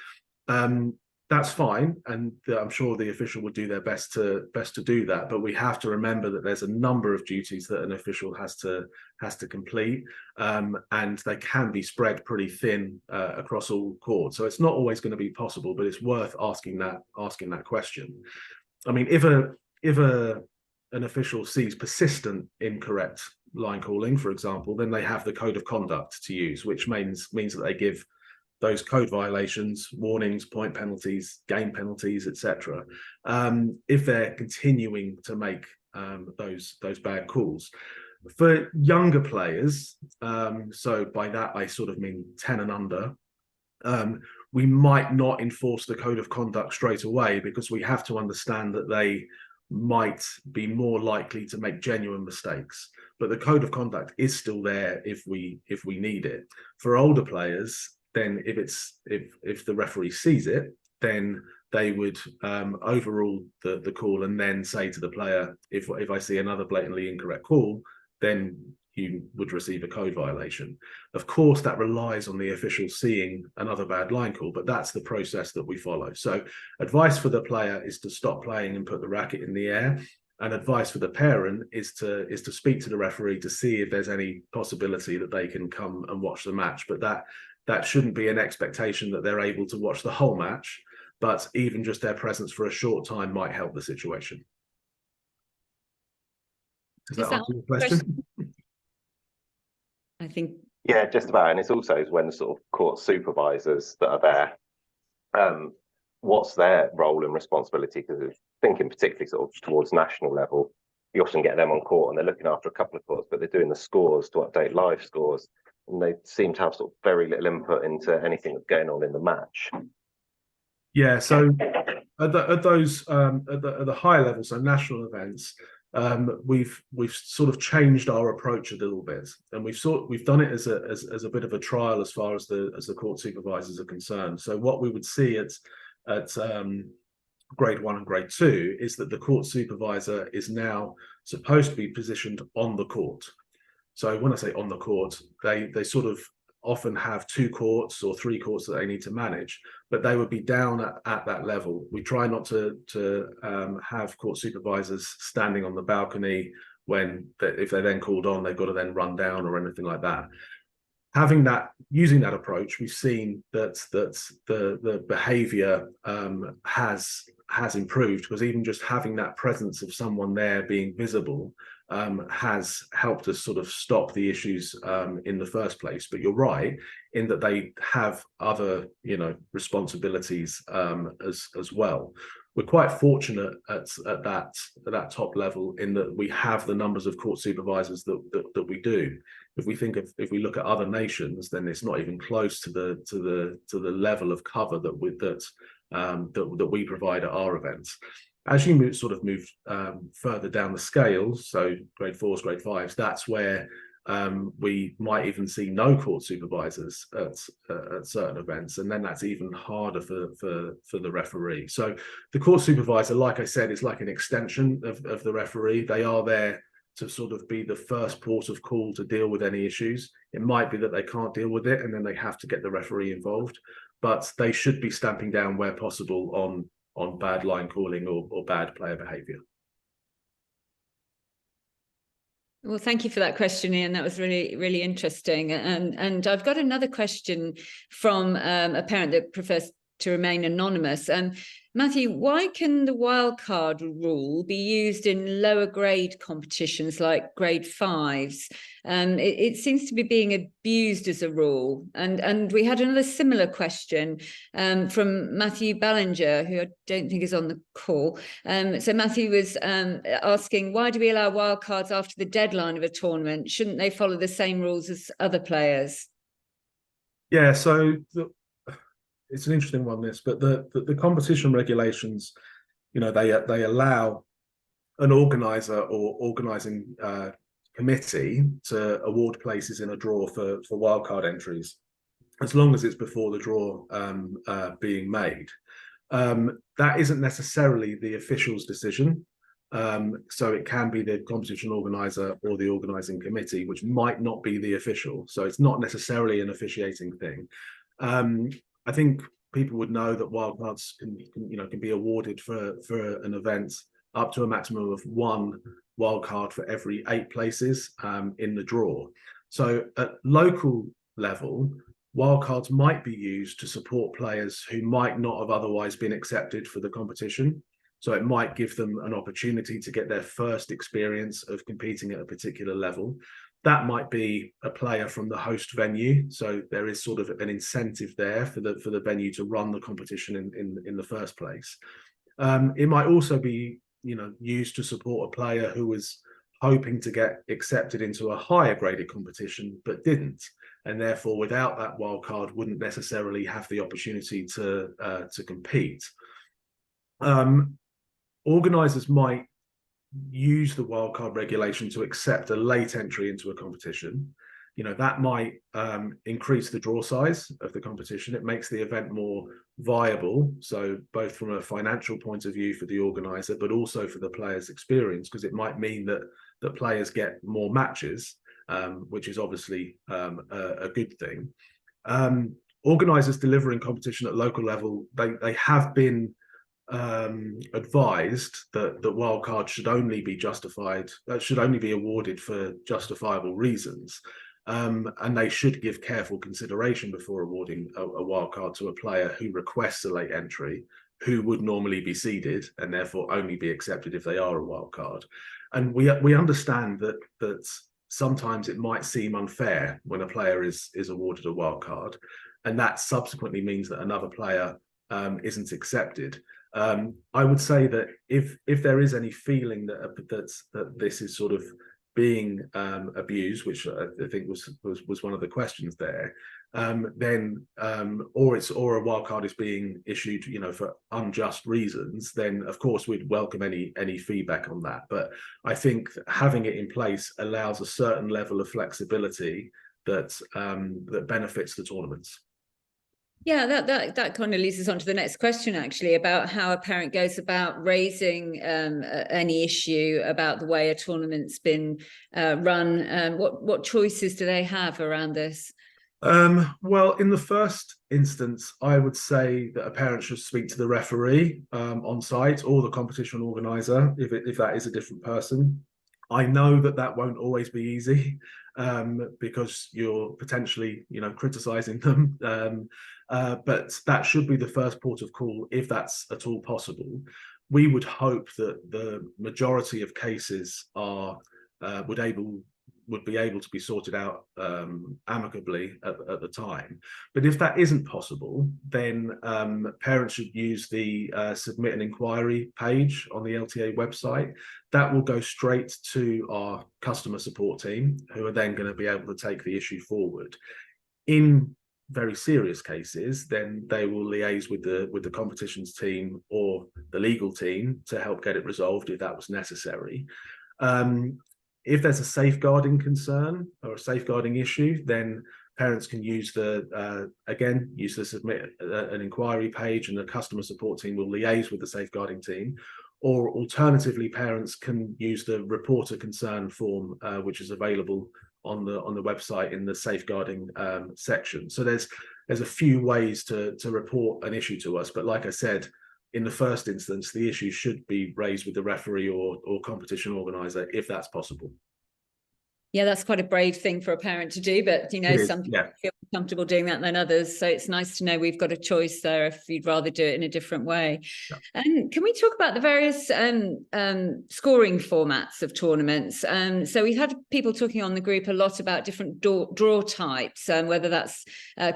That's fine, and I'm sure the official would do their best to do that. But we have to remember that there's a number of duties that an official has to complete, and they can be spread pretty thin across all courts. So it's not always going to be possible, but it's worth asking that question. I mean, if an official sees persistent incorrect line calling, for example, then they have the code of conduct to use, which means that they give those code violations, warnings, point penalties, game penalties, etc. If they're continuing to make those bad calls. For younger players, so by that I sort of mean 10 and under, we might not enforce the code of conduct straight away, because we have to understand that they might be more likely to make genuine mistakes. But the code of conduct is still there if we need it. For older players, then if the referee sees it, then they would overrule the call and then say to the player, if I see another blatantly incorrect call, then you would receive a code violation. Of course, that relies on the official seeing another bad line call, but that's the process that we follow. So advice for the player is to stop playing and put the racket in the air. And advice for the parent is to speak to the referee to see if there's any possibility that they can come and watch the match. But that shouldn't be an expectation that they're able to watch the whole match, but even just their presence for a short time might help the situation. Does that answer your question? I think. Yeah, just about. And it's also when the sort of court supervisors that are there, what's their role and responsibility? Because thinking particularly sort of towards national level, you often get them on court and they're looking after a couple of courts, but they're doing the scores to update live scores. And they seem to have sort of very little input into anything that's going on in the match. Yeah, so at the higher level, so national events, we've sort of changed our approach a little bit, and we've done it as a bit of a trial as far as the court supervisors are concerned. So what we would see at grade 1 and grade 2 is that the court supervisor is now supposed to be positioned on the court. So when I say on the court, they sort of often have 2 courts or 3 courts that they need to manage, but they would be down at that level. We try not to have court supervisors standing on the balcony if they're then called on, they've got to then run down or anything like that. Using that approach, we've seen that the behaviour has improved, because even just having that presence of someone there being visible has helped us sort of stop the issues in the first place. But you're right in that they have other responsibilities as well. We're quite fortunate at that top level in that we have the numbers of court supervisors that we do. If we look at other nations, then it's not even close to the level of cover that we provide at our events. As you move further down the scale, so grade 4s, grade 5s, that's where we might even see no court supervisors at certain events, and then that's even harder for the referee. So the court supervisor, like I said, is like an extension of the referee. They are there to sort of be the first port of call to deal with any issues. It might be that they can't deal with it and then they have to get the referee involved, but they should be stamping down where possible on bad line calling or bad player behaviour. Well, thank you for that question, Ian. That was really, really interesting. And I've got another question from a parent that prefers to remain anonymous. Matthew, why can the wildcard rule be used in lower grade competitions like grade 5s? It seems to be being abused as a rule. And we had another similar question from Matthew Ballinger, who I don't think is on the call. So Matthew was asking, why do we allow wildcards after the deadline of a tournament? Shouldn't they follow the same rules as other players? Yeah, so it's an interesting one, this, but the competition regulations, they allow an organizer or organizing committee to award places in a draw for wildcard entries, as long as it's before the draw being made. That isn't necessarily the official's decision. So it can be the competition organizer or the organizing committee, which might not be the official. So it's not necessarily an officiating thing. I think people would know that wildcards can be awarded for an event up to a maximum of 1 wildcard for every 8 places in the draw. So at local level, wildcards might be used to support players who might not have otherwise been accepted for the competition. So it might give them an opportunity to get their first experience of competing at a particular level. That might be a player from the host venue. So there is sort of an incentive there for the venue to run the competition in the first place. It might also be used to support a player who was hoping to get accepted into a higher graded competition but didn't, and therefore without that wild card wouldn't necessarily have the opportunity to compete. Organisers might use the wildcard regulation to accept a late entry into a competition. That might increase the draw size of the competition. It makes the event more viable, so both from a financial point of view for the organizer, but also for the players' experience, because it might mean that the players get more matches, which is obviously a good thing. Organisers delivering competition at local level, they have been advised that wildcards should only be awarded for justifiable reasons, and they should give careful consideration before awarding a wildcard to a player who requests a late entry, who would normally be seeded and therefore only be accepted if they are a wildcard. And we understand that sometimes it might seem unfair when a player is awarded a wildcard, and that subsequently means that another player isn't accepted. I would say that if there is any feeling that this is sort of being abused, which I think was one of the questions there, then or a wildcard is being issued, for unjust reasons, then of course we'd welcome any feedback on that. But I think having it in place allows a certain level of flexibility that benefits the tournaments. Yeah, that kind of leads us on to the next question, actually, about how a parent goes about raising any issue about the way a tournament's been run. What choices do they have around this? Well, in the first instance, I would say that a parent should speak to the referee on site or the competition organizer if that is a different person. I know that won't always be easy because you're potentially, criticizing them. But that should be the first port of call if that's at all possible. We would hope that the majority of cases would be able to be sorted out amicably at the time. But if that isn't possible, then parents should use the submit an inquiry page on the LTA website. That will go straight to our customer support team, who are then going to be able to take the issue forward. In very serious cases, then they will liaise with the competitions team or the legal team to help get it resolved if that was necessary. If there's a safeguarding concern or a safeguarding issue, then parents can use the submit an inquiry page, and the customer support team will liaise with the safeguarding team. Or alternatively, parents can use the report a concern form, which is available on the website in the safeguarding section. So there's a few ways to report an issue to us, but like I said, in the first instance, the issue should be raised with the referee or competition organizer if that's possible. Yeah, that's quite a brave thing for a parent to do, but some people feel comfortable doing that than others. So it's nice to know we've got a choice there if you'd rather do it in a different way. Yeah. And can we talk about the various scoring formats of tournaments? So we've had people talking on the group a lot about different draw types, whether that's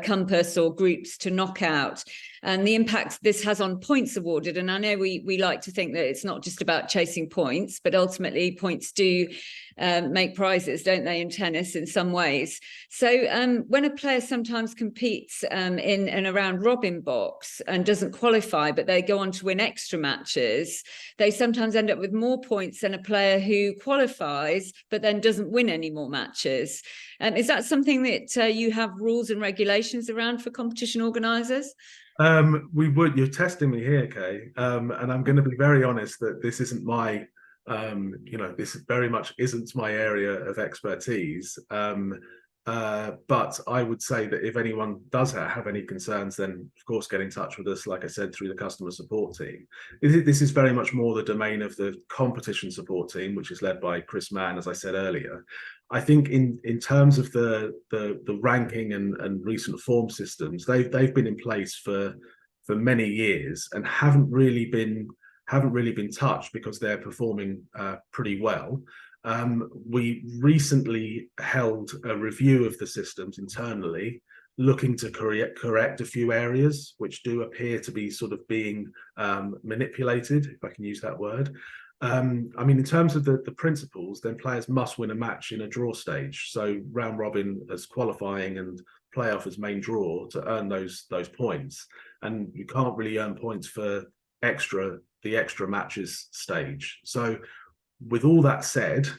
compass or groups to knockout, and the impact this has on points awarded. And I know we like to think that it's not just about chasing points, but ultimately points do make prizes, don't they, in tennis in some ways. So when a player sometimes competes in a round robin box and doesn't qualify, but they go on to win extra matches, they sometimes end up with more points than a player who qualifies but then doesn't win any more matches. Is that something that you have rules and regulations around for competition organisers? We would. You're testing me here, Kay, and I'm going to be very honest that this isn't my this very much isn't my area of expertise. But I would say that if anyone does have any concerns, then of course get in touch with us, like I said, through the customer support team. This is very much more the domain of the competition support team, which is led by Chris Mann, as I said earlier. I think in terms of the ranking and recent form systems, they've been in place for many years and haven't really been touched because they're performing pretty well. We recently held a review of the systems internally, looking to correct a few areas which do appear to be sort of being manipulated, if I can use that word. I mean, in terms of the principles, then players must win a match in a draw stage. So round robin as qualifying and playoff as main draw to earn those points. And you can't really earn points for the extra matches stage. So with all that said,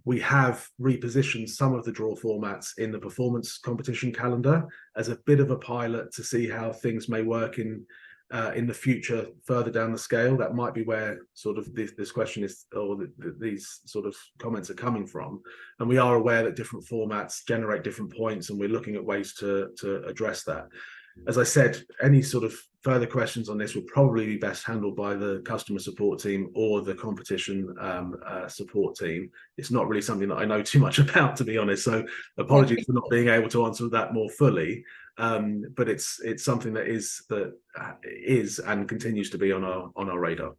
we have repositioned some of the draw formats in the performance competition calendar as a bit of a pilot to see how things may work in the future further down the scale. That might be where sort of this question is, or these sort of comments are coming from. And we are aware that different formats generate different points, and we're looking at ways to address that. As I said, any sort of further questions on this will probably be best handled by the customer support team or the competition support team. It's not really something that I know too much about, to be honest. So apologies for not being able to answer that more fully. But it's something that is and continues to be on our radar.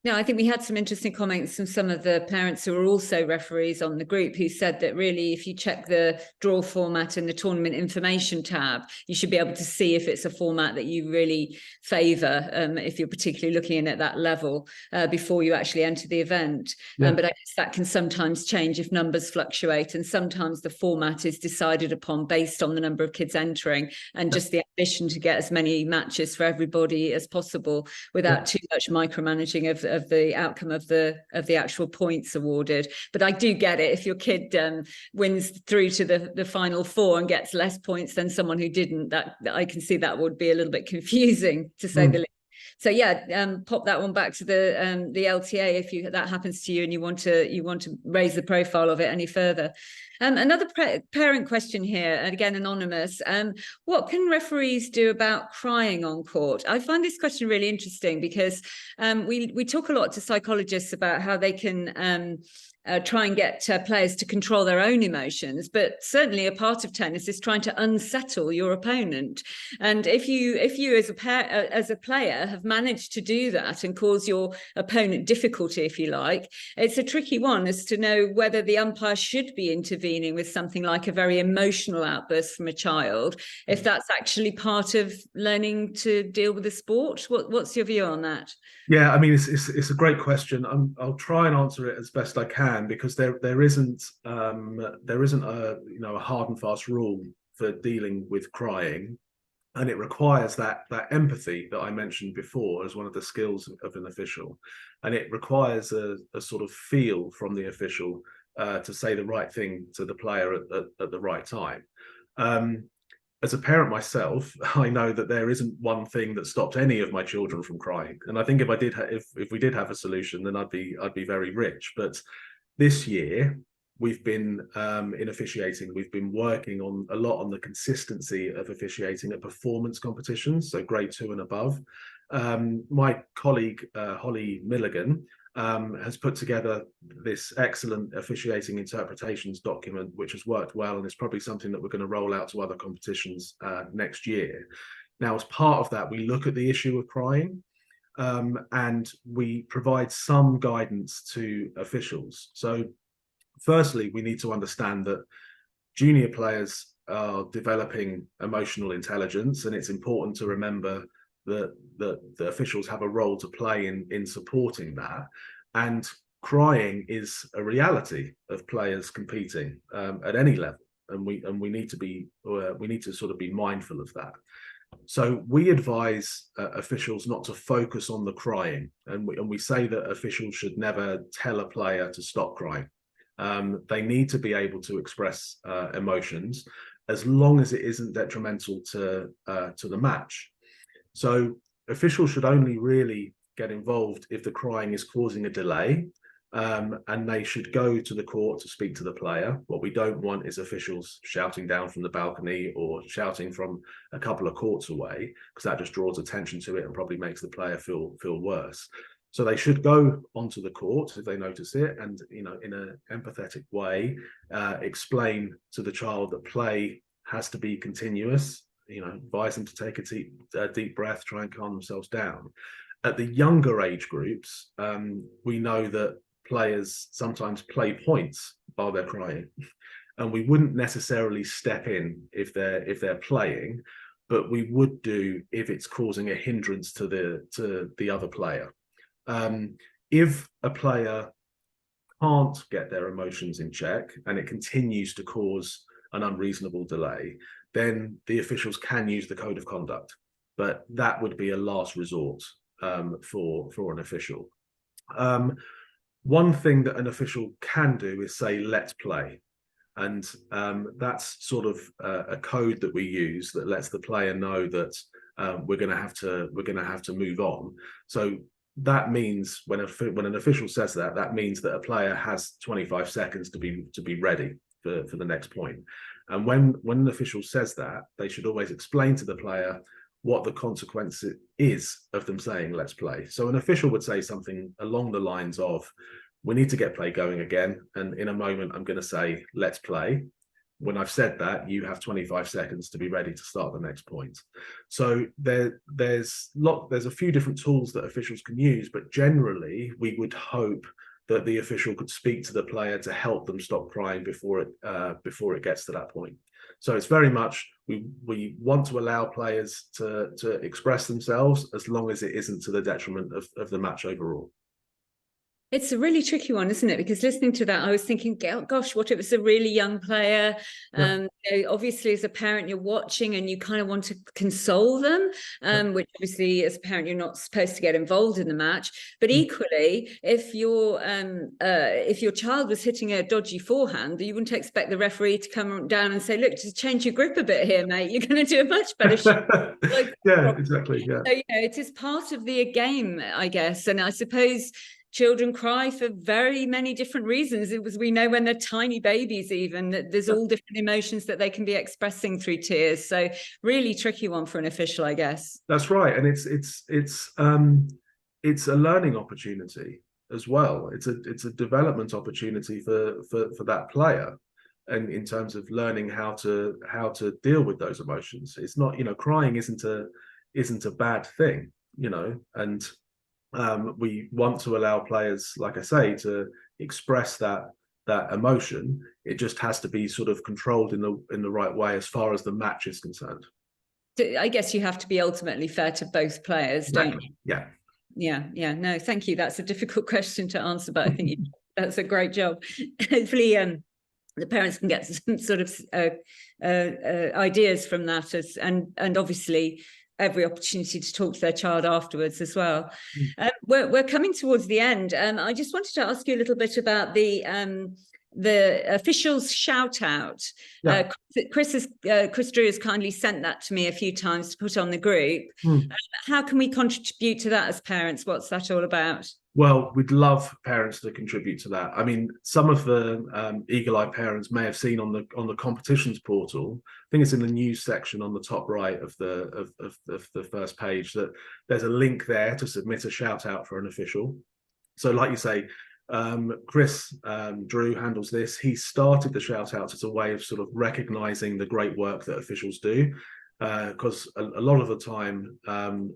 No, I think we had some interesting comments from some of the parents who are also referees on the group who said that really, if you check the draw format in the tournament information tab, you should be able to see if it's a format that you really favour, if you're particularly looking in at that level before you actually enter the event. Yeah. But I guess that can sometimes change if numbers fluctuate, and sometimes the format is decided upon based on the number of kids entering and just the ambition to get as many matches for everybody as possible without too much micromanaging of the outcome of the actual points awarded. But I do get it. If your kid wins through to the final four and gets less points than someone who didn't, that I can see that would be a little bit confusing, to say the least. So yeah, pop that one back to the LTA if that happens to you and you want to raise the profile of it any further. Another parent question here, and again anonymous. What can referees do about crying on court? I find this question really interesting because we talk a lot to psychologists about how they can try and get players to control their own emotions, but certainly a part of tennis is trying to unsettle your opponent. And if you as a player have managed to do that and cause your opponent difficulty, if you like, it's a tricky one as to know whether the umpire should be intervening with something like a very emotional outburst from a child, if that's actually part of learning to deal with the sport. What's your view on that? Yeah, I mean, it's a great question. I'll try and answer it as best I can, because there isn't a hard and fast rule for dealing with crying, and it requires that empathy that I mentioned before as one of the skills of an official, and it requires a sort of feel from the official to say the right thing to the player at the right time. As a parent myself, I know that there isn't one thing that stopped any of my children from crying, and I think if we did have a solution, then I'd be very rich. But this year, we've been in officiating. We've been working a lot on the consistency of officiating at performance competitions, so grade 2 and above. My colleague Holly Milligan has put together this excellent officiating interpretations document, which has worked well, and it's probably something that we're going to roll out to other competitions next year. Now, as part of that, we look at the issue of crying, and we provide some guidance to officials. So firstly, we need to understand that junior players are developing emotional intelligence, and it's important to remember that the officials have a role to play in supporting that. And crying is a reality of players competing at any level, and we need to sort of be mindful of that. So we advise officials not to focus on the crying, and we say that officials should never tell a player to stop crying. They need to be able to express emotions as long as it isn't detrimental to the match. So officials should only really get involved if the crying is causing a delay, and they should go to the court to speak to the player. What we don't want is officials shouting down from the balcony or shouting from a couple of courts away, because that just draws attention to it and probably makes the player feel worse. So they should go onto the court if they notice it, and in an empathetic way, explain to the child that play has to be continuous. Advise them to take a deep breath, try and calm themselves down. At the younger age groups, we know that players sometimes play points while they're crying, and we wouldn't necessarily step in if they're playing, but we would do if it's causing a hindrance to the other player. If a player can't get their emotions in check and it continues to cause an unreasonable delay, then the officials can use the code of conduct, but that would be a last resort for an official. One thing that an official can do is say, let's play. And that's sort of a code that we use that lets the player know that we're going to have to move on. So that means when an official says that, that means that a player has 25 seconds to be ready for the next point. And when an official says that, they should always explain to the player what the consequence is of them saying let's play. So an official would say something along the lines of, we need to get play going again, and in a moment I'm going to say let's play. When I've said that, you have 25 seconds to be ready to start the next point. So there's a few different tools that officials can use, but generally we would hope that the official could speak to the player to help them stop crying before it gets to that point. So it's very much we want to allow players to express themselves as long as it isn't to the detriment of the match overall. It's a really tricky one, isn't it? Because listening to that, I was thinking, gosh, what if it was a really young player? Yeah. Obviously, as a parent, you're watching and you kind of want to console them, which obviously, as a parent, you're not supposed to get involved in the match. But equally, if your child was hitting a dodgy forehand, you wouldn't expect the referee to come down and say, look, just change your grip a bit here, mate. You're going to do a much better shot. Yeah, exactly. Yeah. So, it is part of the game, I guess. And I suppose children cry for very many different reasons. We know when they're tiny babies, even, that there's all different emotions that they can be expressing through tears. So really tricky one for an official, I guess. That's right. And it's a learning opportunity as well. It's a development opportunity for that player, and in terms of learning how to deal with those emotions. It's not, crying isn't a bad thing, and we want to allow players, like I say, to express that emotion. It just has to be sort of controlled in the right way as far as the match is concerned. I guess you have to be ultimately fair to both players, exactly. Don't you? Yeah. No, thank you. That's a difficult question to answer, but I think that's a great job. Hopefully, the parents can get some sort of ideas from that, and obviously every opportunity to talk to their child afterwards as well. We're coming towards the end. I just wanted to ask you a little bit about the officials shout out. Yeah. Chris Drew has kindly sent that to me a few times to put on the group. How can we contribute to that as parents? What's that all about? Well, we'd love parents to contribute to that. I mean, some of the eagle-eyed parents may have seen on the competitions portal, I think it's in the news section on the top right of the first page, that there's a link there to submit a shout out for an official. So like you say, Chris Drew handles this. He started the shout outs as a way of sort of recognizing the great work that officials do, because a lot of the time,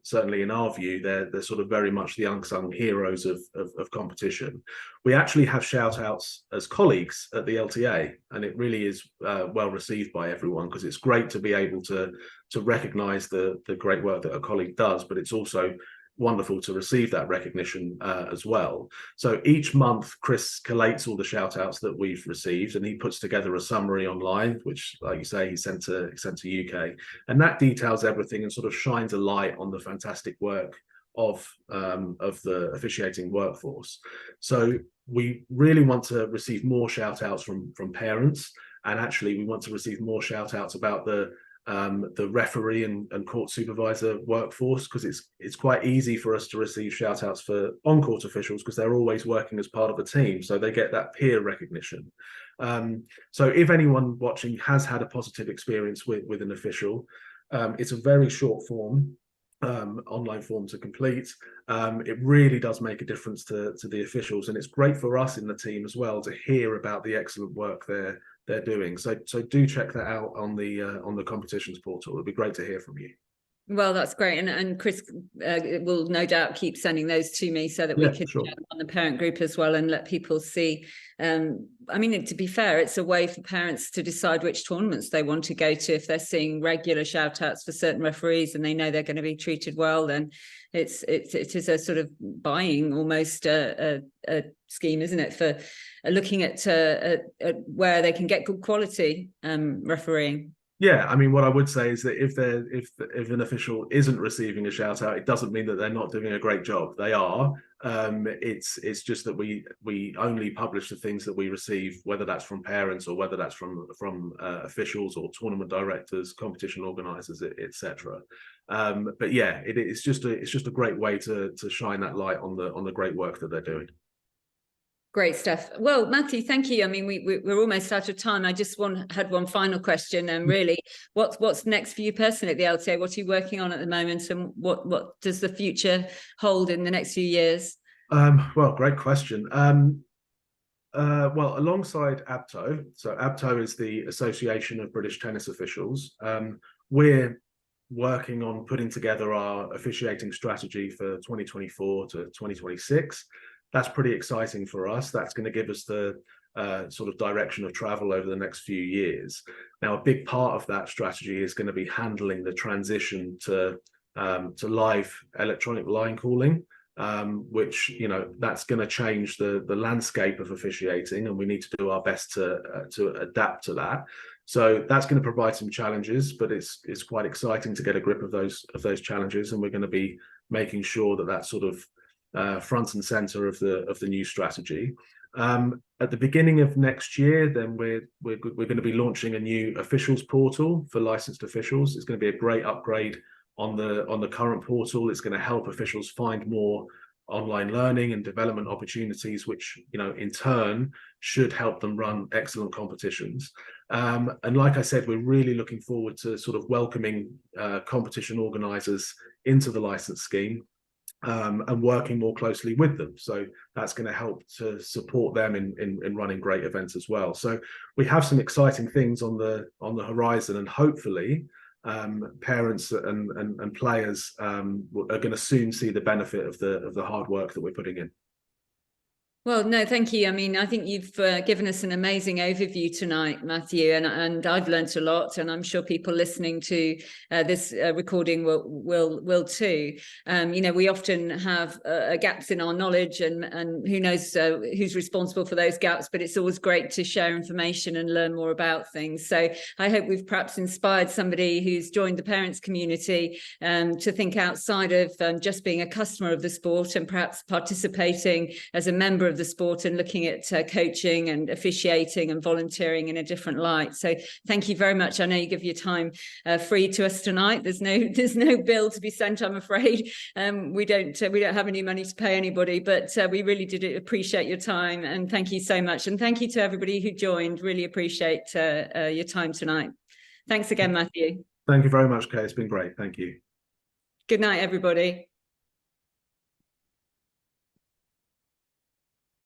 certainly in our view, they're sort of very much the unsung heroes of competition. We actually have shout outs as colleagues at the LTA, and it really is well received by everyone, because it's great to be able to recognize the great work that a colleague does, but it's also wonderful to receive that recognition as well. So each month, Chris collates all the shout outs that we've received, and he puts together a summary online, which, like you say, he sent to UK, and that details everything and sort of shines a light on the fantastic work of the officiating workforce. So we really want to receive more shout outs from parents, and actually we want to receive more shout outs about the referee and court supervisor workforce, because it's quite easy for us to receive shout outs for on-court officials because they're always working as part of a team, so they get that peer recognition. So if anyone watching has had a positive experience with an official, it's a very short form, online form to complete. It really does make a difference to the officials, and it's great for us in the team as well to hear about the excellent work they're doing. So do check that out on the competitions portal. It'll be great to hear from you. Well, that's great, and Chris will no doubt keep sending those to me so that we can sure. on the parent group as well and let people see. I mean, to be fair, it's a way for parents to decide which tournaments they want to go to. If they're seeing regular shout outs for certain referees and they know they're going to be treated well, then it is a sort of buying almost a scheme, isn't it, for looking at where they can get good quality refereeing. Yeah, I mean, what I would say is that if an official isn't receiving a shout out, it doesn't mean that they're not doing a great job. They are. It's just that we only publish the things that we receive, whether that's from parents or whether that's from officials or tournament directors, competition organisers, etc. But yeah, it's just a great way to shine that light on the great work that they're doing. Great stuff. Well, Matthew, thank you. I mean, we're almost out of time. I just had one final question, and really, what's next for you personally at the LTA? What are you working on at the moment, and what does the future hold in the next few years? Well, great question. Well, alongside ABTO, so ABTO is the Association of British Tennis Officials. We're working on putting together our officiating strategy for 2024 to 2026. That's pretty exciting for us. That's going to give us the sort of direction of travel over the next few years. Now, a big part of that strategy is going to be handling the transition to live electronic line calling, which, that's going to change the landscape of officiating, and we need to do our best to adapt to that. So that's going to provide some challenges, but it's quite exciting to get a grip of those challenges, and we're going to be making sure that that's sort of front and center of the new strategy. At the beginning of next year, then we're going to be launching a new officials portal for licensed officials. It's going to be a great upgrade on the current portal. It's going to help officials find more online learning and development opportunities, which in turn should help them run excellent competitions. And like I said, we're really looking forward to sort of welcoming competition organisers into the license scheme. And working more closely with them. So that's going to help to support them in running great events as well. So we have some exciting things on the horizon, and hopefully parents and players are going to soon see the benefit of the hard work that we're putting in. Well, no, thank you. I mean, I think you've given us an amazing overview tonight, Matthew, and I've learnt a lot, and I'm sure people listening to this recording will too. We often have gaps in our knowledge, and who knows who's responsible for those gaps, but it's always great to share information and learn more about things. So I hope we've perhaps inspired somebody who's joined the parents community to think outside of just being a customer of the sport, and perhaps participating as a member of the sport and looking at coaching and officiating and volunteering in a different light. So thank you very much. I know you give your time free to us tonight. There's no bill to be sent, I'm afraid. We don't have any money to pay anybody, but we really did appreciate your time, and thank you so much. And thank you to everybody who joined. Really appreciate your time tonight. Thanks again, Matthew. Thank you very much, Kay. It's been great. Thank you. Good night, everybody.